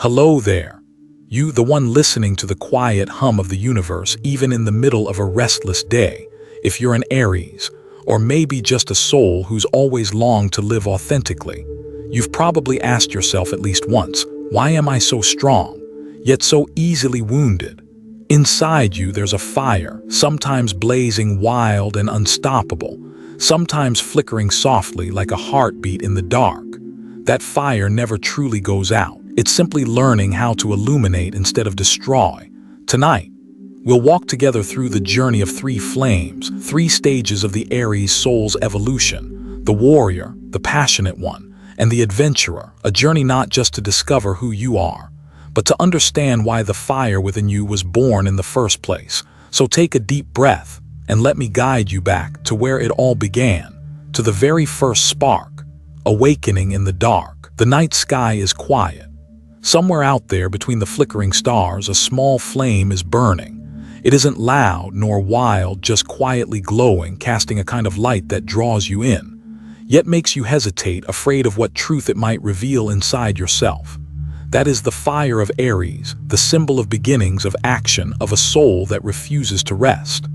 Hello there. You, the one listening to the quiet hum of the universe, even in the middle of a restless day. If you're an Aries, or maybe just a soul who's always longed to live authentically, you've probably asked yourself at least once, why am I so strong, yet so easily wounded? Inside you there's a fire, sometimes blazing wild and unstoppable, sometimes flickering softly like a heartbeat in the dark. That fire never truly goes out. It's simply learning how to illuminate instead of destroy. Tonight, we'll walk together through the journey of three flames, three stages of the Aries soul's evolution: the warrior, the passionate one, and the adventurer, a journey not just to discover who you are, but to understand why the fire within you was born in the first place. So take a deep breath, and let me guide you back to where it all began, to the very first spark, awakening in the dark. The night sky is quiet. Somewhere out there between the flickering stars, a small flame is burning. It isn't loud nor wild, just quietly glowing, casting a kind of light that draws you in, yet makes you hesitate, afraid of what truth it might reveal inside yourself. That is the fire of Aries, the symbol of beginnings, of action, of a soul that refuses to rest.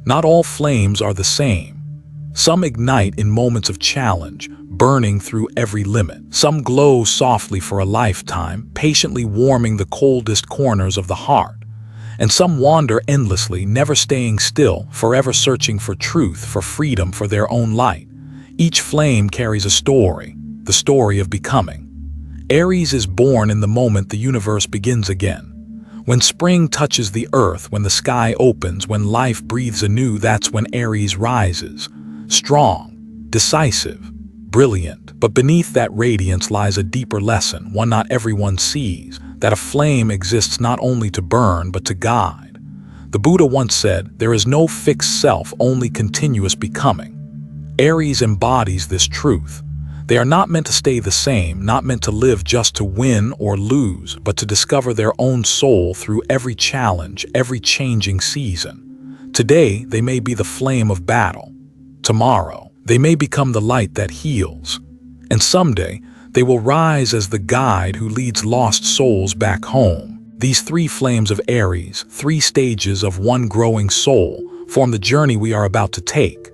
Not all flames are the same. Some ignite in moments of challenge, burning through every limit. Some glow softly for a lifetime, patiently warming the coldest corners of the heart. And some wander endlessly, never staying still, forever searching for truth, for freedom, for their own light. Each flame carries a story, the story of becoming. Aries is born in the moment the universe begins again. When spring touches the earth, when the sky opens, when life breathes anew, that's when Aries rises. Strong, decisive, brilliant. But beneath that radiance lies a deeper lesson, one not everyone sees, that a flame exists not only to burn, but to guide. The Buddha once said, "There is no fixed self, only continuous becoming." Aries embodies this truth. They are not meant to stay the same, not meant to live just to win or lose, but to discover their own soul through every challenge, every changing season. Today, they may be the flame of battle. Tomorrow, they may become the light that heals. And someday, they will rise as the guide who leads lost souls back home. These three flames of Aries, three stages of one growing soul, form the journey we are about to take.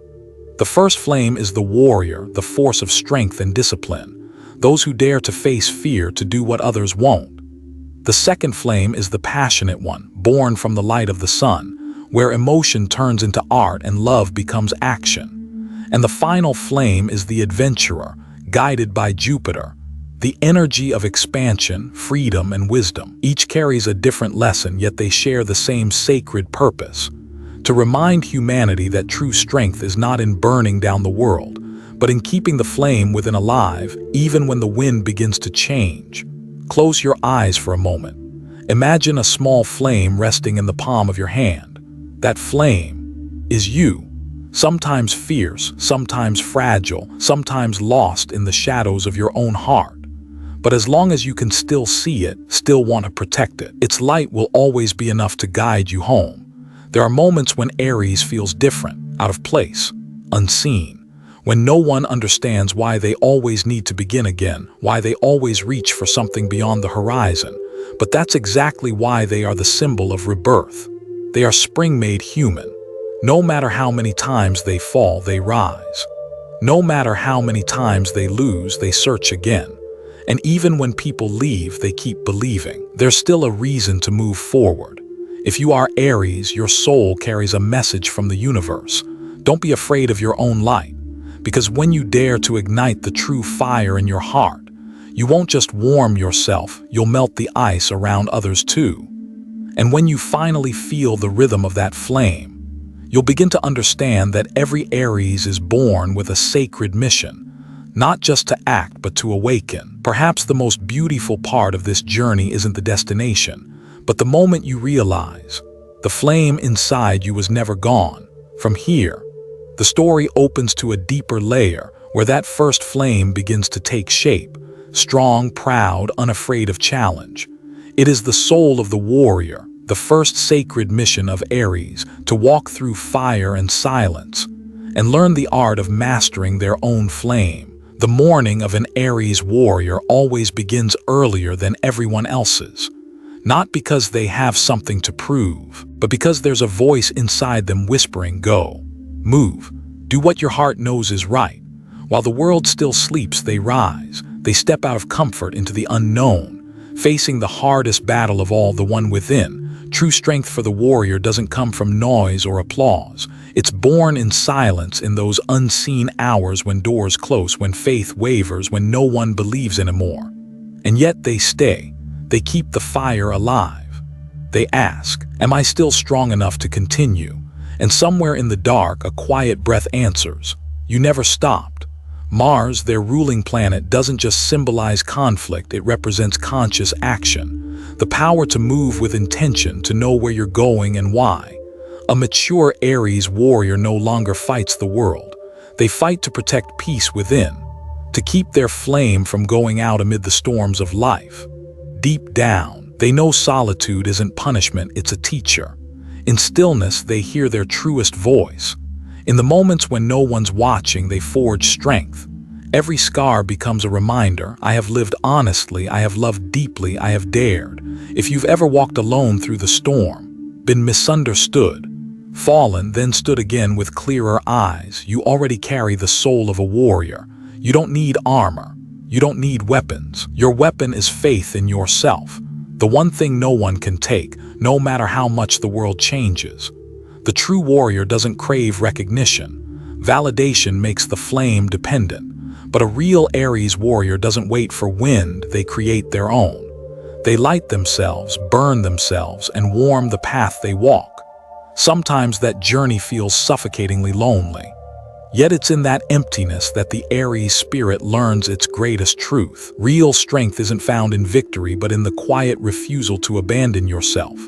The first flame is the warrior, the force of strength and discipline, those who dare to face fear, to do what others won't. The second flame is the passionate one, born from the light of the sun, where emotion turns into art and love becomes action. And the final flame is the adventurer, guided by Jupiter, the energy of expansion, freedom, and wisdom. Each carries a different lesson, yet they share the same sacred purpose: to remind humanity that true strength is not in burning down the world, but in keeping the flame within alive, even when the wind begins to change. Close your eyes for a moment. Imagine a small flame resting in the palm of your hand. That flame is you. Sometimes fierce, sometimes fragile, sometimes lost in the shadows of your own heart. But as long as you can still see it, still want to protect it, its light will always be enough to guide you home. There are moments when Aries feels different, out of place, unseen, when no one understands why they always need to begin again, why they always reach for something beyond the horizon. But that's exactly why they are the symbol of rebirth. They are spring made human. No matter how many times they fall, they rise. No matter how many times they lose, they search again. And even when people leave, they keep believing. There's still a reason to move forward. If you are Aries, your soul carries a message from the universe. Don't be afraid of your own light, because when you dare to ignite the true fire in your heart, you won't just warm yourself, you'll melt the ice around others too. And when you finally feel the rhythm of that flame, you'll begin to understand that every Aries is born with a sacred mission, not just to act, but to awaken. Perhaps the most beautiful part of this journey isn't the destination, but the moment you realize the flame inside you was never gone. From here, the story opens to a deeper layer where that first flame begins to take shape, strong, proud, unafraid of challenge. It is the soul of the warrior, the first sacred mission of Aries, to walk through fire and silence and learn the art of mastering their own flame, The morning of an Aries warrior always begins earlier than everyone else's. Not because they have something to prove, but because there's a voice inside them whispering, "Go, move, do what your heart knows is right." While the world still sleeps, they rise. They step out of comfort into the unknown, facing the hardest battle of all, the one within. True strength for the warrior doesn't come from noise or applause. It's born in silence, in those unseen hours when doors close, when faith wavers, when no one believes anymore. And yet they stay. They keep the fire alive. They ask, "Am I still strong enough to continue?" And somewhere in the dark, a quiet breath answers, "You never stopped." Mars, their ruling planet, doesn't just symbolize conflict, it represents conscious action. The power to move with intention, to know where you're going and why. A mature Aries warrior no longer fights the world. They fight to protect peace within, to keep their flame from going out amid the storms of life. Deep down, they know solitude isn't punishment, it's a teacher. In stillness, they hear their truest voice. In the moments when no one's watching, they forge strength. Every scar becomes a reminder. I have lived honestly, I have loved deeply, I have dared. If you've ever walked alone through the storm, been misunderstood, fallen, then stood again with clearer eyes, you already carry the soul of a warrior. You don't need armor. You don't need weapons. Your weapon is faith in yourself. The one thing no one can take, no matter how much the world changes. The true warrior doesn't crave recognition. Validation makes the flame dependent. But a real Aries warrior doesn't wait for wind, they create their own. They light themselves, burn themselves, and warm the path they walk. Sometimes that journey feels suffocatingly lonely. Yet it's in that emptiness that the Aries spirit learns its greatest truth. Real strength isn't found in victory, but in the quiet refusal to abandon yourself.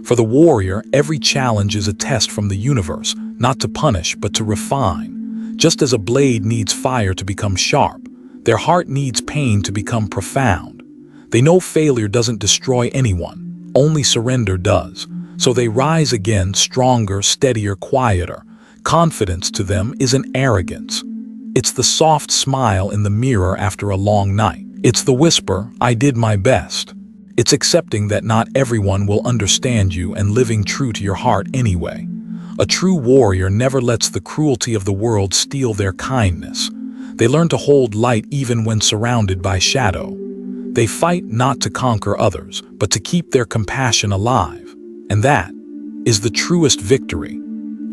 For the warrior, every challenge is a test from the universe, not to punish, but to refine. Just as a blade needs fire to become sharp, their heart needs pain to become profound. They know failure doesn't destroy anyone, only surrender does. So they rise again, stronger, steadier, quieter. Confidence to them isn't arrogance. It's the soft smile in the mirror after a long night. It's the whisper, "I did my best." It's accepting that not everyone will understand you and living true to your heart anyway. A true warrior never lets the cruelty of the world steal their kindness. They learn to hold light even when surrounded by shadow. They fight not to conquer others, but to keep their compassion alive. And that is the truest victory.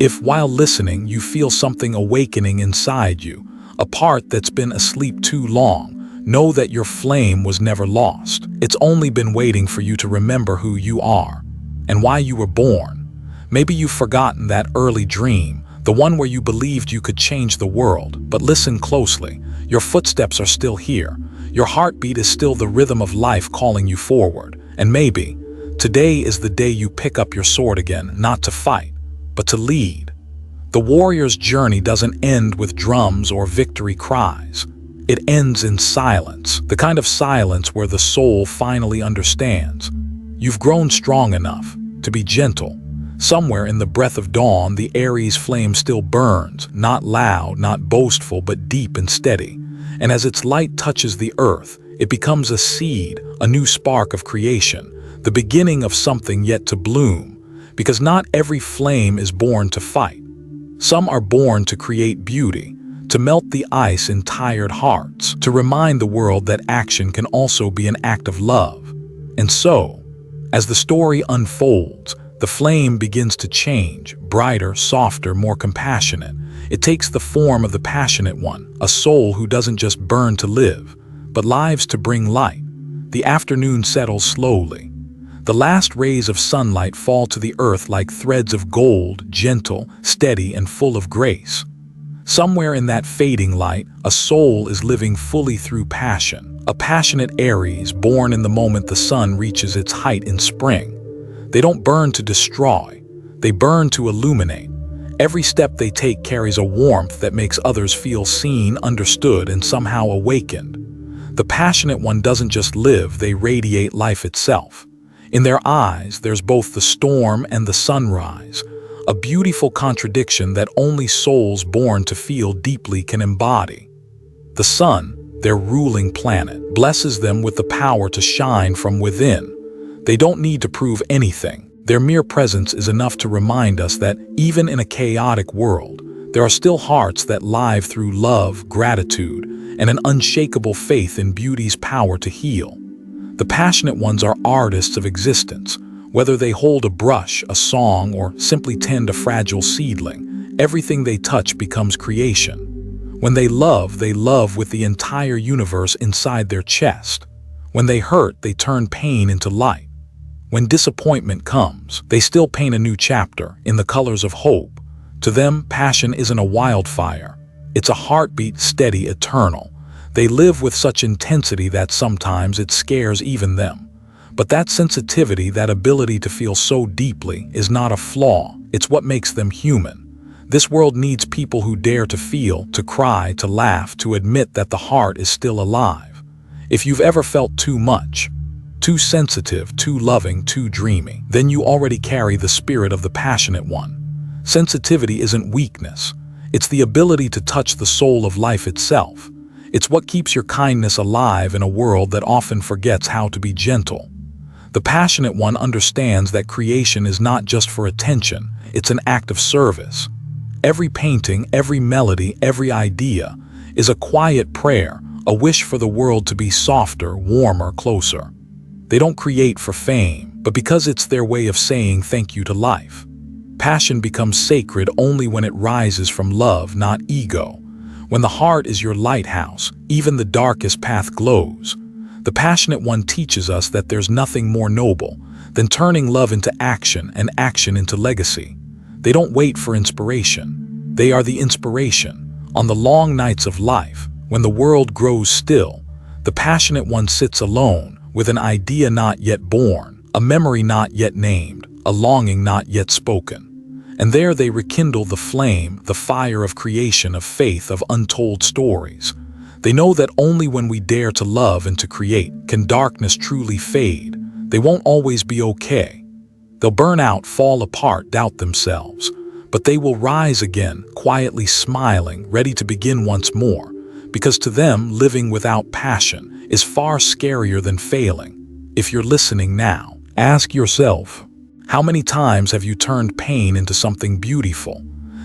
If while listening you feel something awakening inside you, a part that's been asleep too long, know that your flame was never lost. It's only been waiting for you to remember who you are and why you were born. Maybe you've forgotten that early dream, the one where you believed you could change the world. But listen closely. Your footsteps are still here. Your heartbeat is still the rhythm of life calling you forward. And maybe today is the day you pick up your sword again, not to fight, but to lead. The warrior's journey doesn't end with drums or victory cries. It ends in silence, the kind of silence where the soul finally understands. You've grown strong enough to be gentle. Somewhere in the breath of dawn, the Aries flame still burns, not loud, not boastful, but deep and steady. And as its light touches the earth, it becomes a seed, a new spark of creation, the beginning of something yet to bloom. Because not every flame is born to fight. Some are born to create beauty, to melt the ice in tired hearts, to remind the world that action can also be an act of love. And so, as the story unfolds, the flame begins to change, brighter, softer, more compassionate. It takes the form of the passionate one, a soul who doesn't just burn to live, but lives to bring light. The afternoon settles slowly. The last rays of sunlight fall to the earth like threads of gold, gentle, steady, and full of grace. Somewhere in that fading light, a soul is living fully through passion. A passionate Aries, born in the moment the sun reaches its height in spring. They don't burn to destroy, they burn to illuminate. Every step they take carries a warmth that makes others feel seen, understood, and somehow awakened. The passionate one doesn't just live, they radiate life itself. In their eyes, there's both the storm and the sunrise, a beautiful contradiction that only souls born to feel deeply can embody. The sun, their ruling planet, blesses them with the power to shine from within. They don't need to prove anything. Their mere presence is enough to remind us that even in a chaotic world, there are still hearts that live through love, gratitude, and an unshakable faith in beauty's power to heal. The passionate ones are artists of existence. Whether they hold a brush, a song, or simply tend a fragile seedling, everything they touch becomes creation. When they love with the entire universe inside their chest. When they hurt, they turn pain into light. When disappointment comes, they still paint a new chapter in the colors of hope. To them, passion isn't a wildfire. It's a heartbeat, steady, eternal. They live with such intensity that sometimes it scares even them. But that sensitivity, that ability to feel so deeply, is not a flaw. It's what makes them human. This world needs people who dare to feel, to cry, to laugh, to admit that the heart is still alive. If you've ever felt too much, too sensitive, too loving, too dreamy, then you already carry the spirit of the passionate one. Sensitivity isn't weakness. It's the ability to touch the soul of life itself. It's what keeps your kindness alive in a world that often forgets how to be gentle. The passionate one understands that creation is not just for attention, it's an act of service. Every painting, every melody, every idea is a quiet prayer, a wish for the world to be softer, warmer, closer. They don't create for fame, but because it's their way of saying thank you to life. Passion becomes sacred only when it rises from love, not ego. When the heart is your lighthouse, even the darkest path glows. The passionate one teaches us that there's nothing more noble than turning love into action and action into legacy. They don't wait for inspiration. They are the inspiration. On the long nights of life, when the world grows still, the passionate one sits alone with an idea not yet born, a memory not yet named, a longing not yet spoken. And there they rekindle the flame, the fire of creation, of faith, of untold stories. They know that only when we dare to love and to create can darkness truly fade. They won't always be okay. They'll burn out, fall apart, doubt themselves. But they will rise again, quietly smiling, ready to begin once more. Because to them, living without passion is far scarier than failing. If you're listening now, ask yourself, how many times have you turned pain into something beautiful?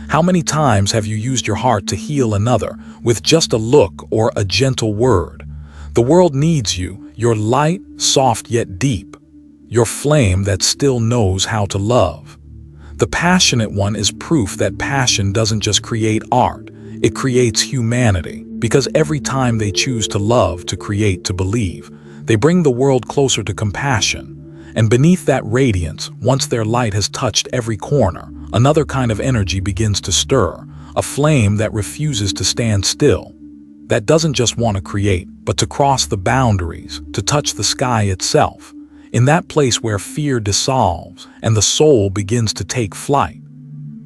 How many times have you used your heart to heal another with just a look or a gentle word? The world needs you, your light, soft yet deep, your flame that still knows how to love. The passionate one is proof that passion doesn't just create art, it creates humanity. Because every time they choose to love, to create, to believe, they bring the world closer to compassion. And beneath that radiance, once their light has touched every corner, another kind of energy begins to stir, a flame that refuses to stand still. That doesn't just want to create, but to cross the boundaries, to touch the sky itself, in that place where fear dissolves and the soul begins to take flight.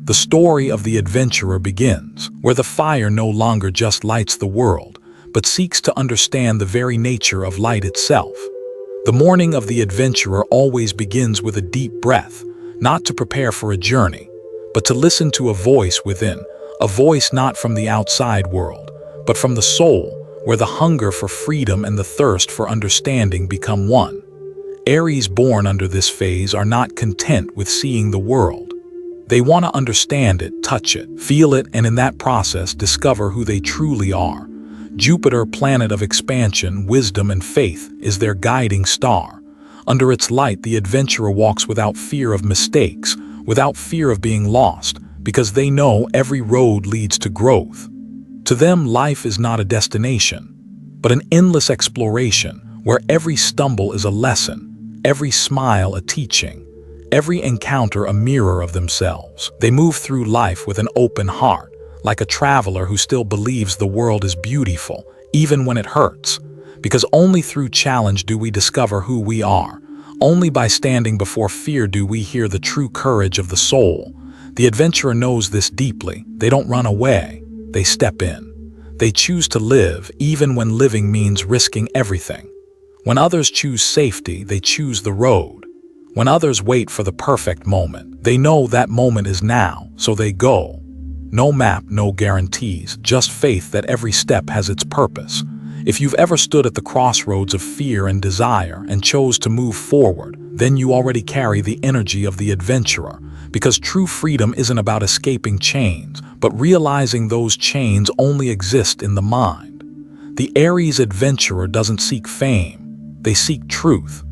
The story of the adventurer begins, where the fire no longer just lights the world, but seeks to understand the very nature of light itself. The morning of the adventurer always begins with a deep breath, not to prepare for a journey, but to listen to a voice within, a voice not from the outside world, but from the soul, where the hunger for freedom and the thirst for understanding become one. Aries born under this phase are not content with seeing the world. They want to understand it, touch it, feel it, and in that process discover who they truly are. Jupiter, planet of expansion, wisdom, and faith, is their guiding star. Under its light, the adventurer walks without fear of mistakes, without fear of being lost, because they know every road leads to growth. To them, life is not a destination, but an endless exploration where every stumble is a lesson, every smile a teaching, every encounter a mirror of themselves. They move through life with an open heart, like a traveler who still believes the world is beautiful, even when it hurts. Because only through challenge do we discover who we are. Only by standing before fear do we hear the true courage of the soul. The adventurer knows this deeply. They don't run away, they step in. They choose to live, even when living means risking everything. When others choose safety, they choose the road. When others wait for the perfect moment, they know that moment is now, so they go. No map, no guarantees, just faith that every step has its purpose. If you've ever stood at the crossroads of fear and desire and chose to move forward, then you already carry the energy of the adventurer, because true freedom isn't about escaping chains, but realizing those chains only exist in the mind. The Aries adventurer doesn't seek fame, they seek truth.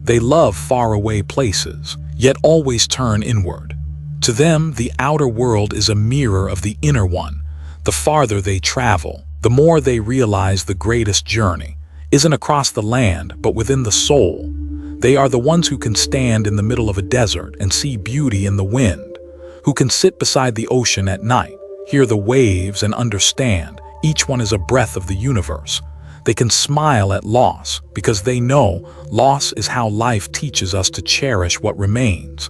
They love faraway places, yet always turn inward. To them, the outer world is a mirror of the inner one. The farther they travel, the more they realize the greatest journey isn't across the land, but within the soul. They are the ones who can stand in the middle of a desert and see beauty in the wind, who can sit beside the ocean at night, hear the waves and understand each one is a breath of the universe. They can smile at loss because they know loss is how life teaches us to cherish what remains.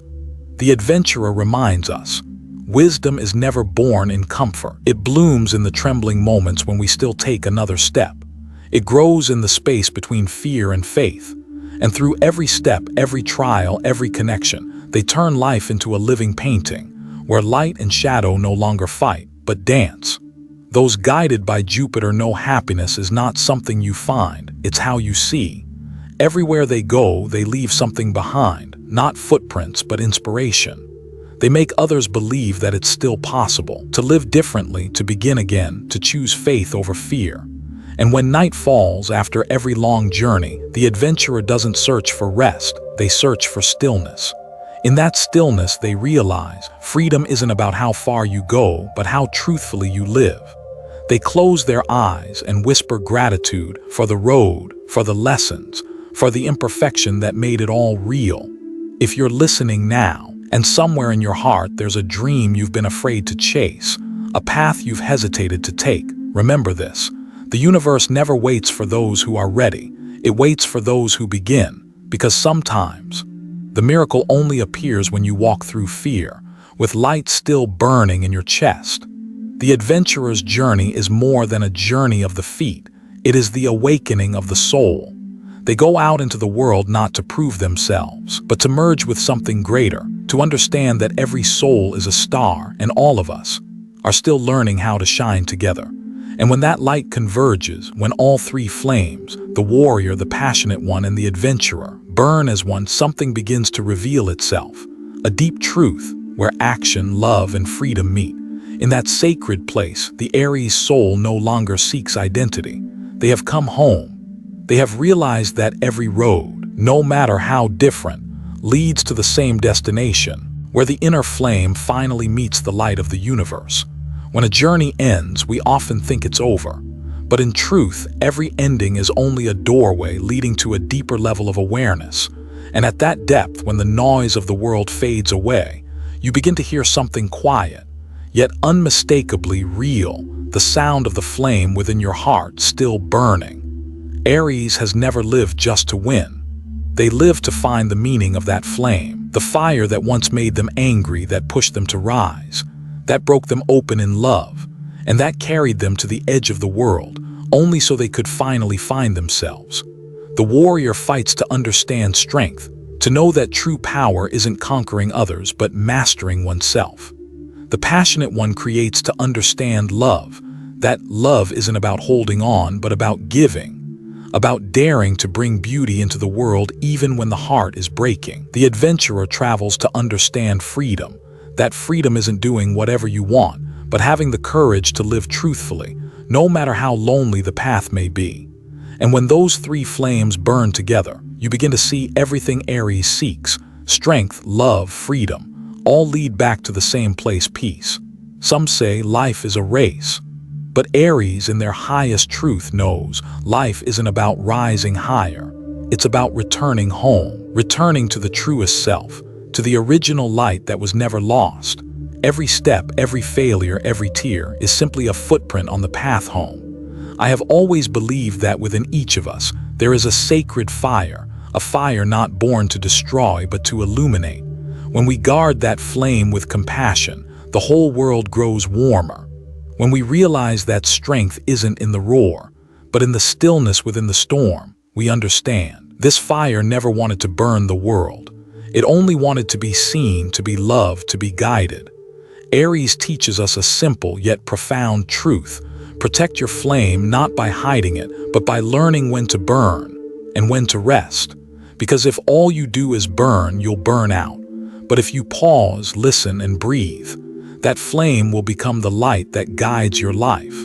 The adventurer reminds us, wisdom is never born in comfort. It blooms in the trembling moments when we still take another step. It grows in the space between fear and faith. And through every step, every trial, every connection, they turn life into a living painting, where light and shadow no longer fight, but dance. Those guided by Jupiter know happiness is not something you find, it's how you see. Everywhere they go, they leave something behind, not footprints, but inspiration. They make others believe that it's still possible, to live differently, to begin again, to choose faith over fear. And when night falls after every long journey, the adventurer doesn't search for rest, they search for stillness. In that stillness, they realize freedom isn't about how far you go, but how truthfully you live. They close their eyes and whisper gratitude for the road, for the lessons, for the imperfection that made it all real. If you're listening now, and somewhere in your heart there's a dream you've been afraid to chase, a path you've hesitated to take, remember this. The universe never waits for those who are ready. It waits for those who begin, because sometimes the miracle only appears when you walk through fear, with light still burning in your chest. The adventurer's journey is more than a journey of the feet. It is the awakening of the soul. They go out into the world not to prove themselves, but to merge with something greater, to understand that every soul is a star and all of us are still learning how to shine together. And when that light converges, when all three flames, the warrior, the passionate one, and the adventurer, burn as one, something begins to reveal itself. A deep truth where action, love, and freedom meet. In that sacred place, the Aries soul no longer seeks identity. They have come home. They have realized that every road, no matter how different, leads to the same destination, where the inner flame finally meets the light of the universe. When a journey ends, we often think it's over. But in truth, every ending is only a doorway leading to a deeper level of awareness. And at that depth, when the noise of the world fades away, you begin to hear something quiet, yet unmistakably real, the sound of the flame within your heart still burning. Aries has never lived just to win. They live to find the meaning of that flame, the fire that once made them angry, that pushed them to rise, that broke them open in love, and that carried them to the edge of the world, only so they could finally find themselves. The warrior fights to understand strength, to know that true power isn't conquering others but mastering oneself. The passionate one creates to understand love, that love isn't about holding on but about giving, about daring to bring beauty into the world even when the heart is breaking. The adventurer travels to understand freedom, that freedom isn't doing whatever you want, but having the courage to live truthfully, no matter how lonely the path may be. And when those three flames burn together, you begin to see everything Aries seeks, strength, love, freedom, all lead back to the same place, peace. Some say life is a race, but Aries in their highest truth knows life isn't about rising higher. It's about returning home, returning to the truest self, to the original light that was never lost. Every step, every failure, every tear is simply a footprint on the path home. I have always believed that within each of us, there is a sacred fire, a fire not born to destroy but to illuminate. When we guard that flame with compassion, the whole world grows warmer. When we realize that strength isn't in the roar, but in the stillness within the storm, we understand. This fire never wanted to burn the world. It only wanted to be seen, to be loved, to be guided. Aries teaches us a simple yet profound truth. Protect your flame not by hiding it, but by learning when to burn and when to rest. Because if all you do is burn, you'll burn out. But if you pause, listen, and breathe, that flame will become the light that guides your life.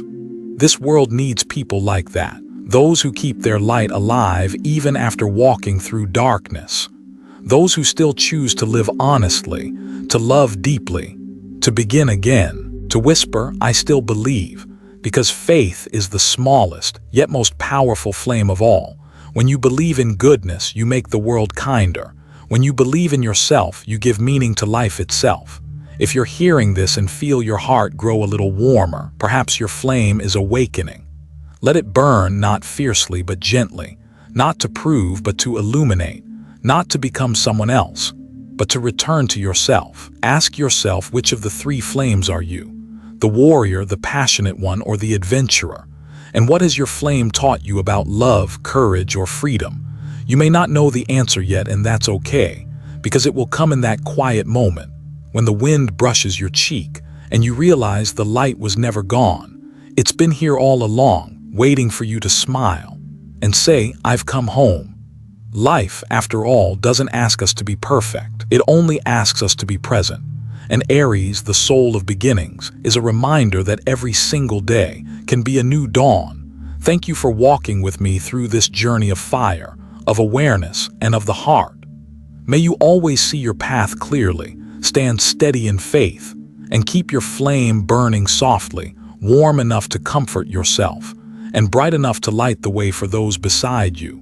This world needs people like that, those who keep their light alive even after walking through darkness. Those who still choose to live honestly, to love deeply, to begin again, to whisper, "I still believe," because faith is the smallest, yet most powerful flame of all. When you believe in goodness, you make the world kinder. When you believe in yourself, you give meaning to life itself. If you're hearing this and feel your heart grow a little warmer, perhaps your flame is awakening. Let it burn not fiercely but gently, not to prove but to illuminate, not to become someone else, but to return to yourself. Ask yourself, which of the three flames are you? The warrior, the passionate one, or the adventurer? And what has your flame taught you about love, courage, or freedom? You may not know the answer yet, and that's okay, because it will come in that quiet moment, when the wind brushes your cheek and you realize the light was never gone. It's been here all along, waiting for you to smile and say, "I've come home." Life, after all, doesn't ask us to be perfect. It only asks us to be present. And Aries, the soul of beginnings, is a reminder that every single day can be a new dawn. Thank you for walking with me through this journey of fire, of awareness, and of the heart. May you always see your path clearly, stand steady in faith, and keep your flame burning softly, warm enough to comfort yourself, and bright enough to light the way for those beside you.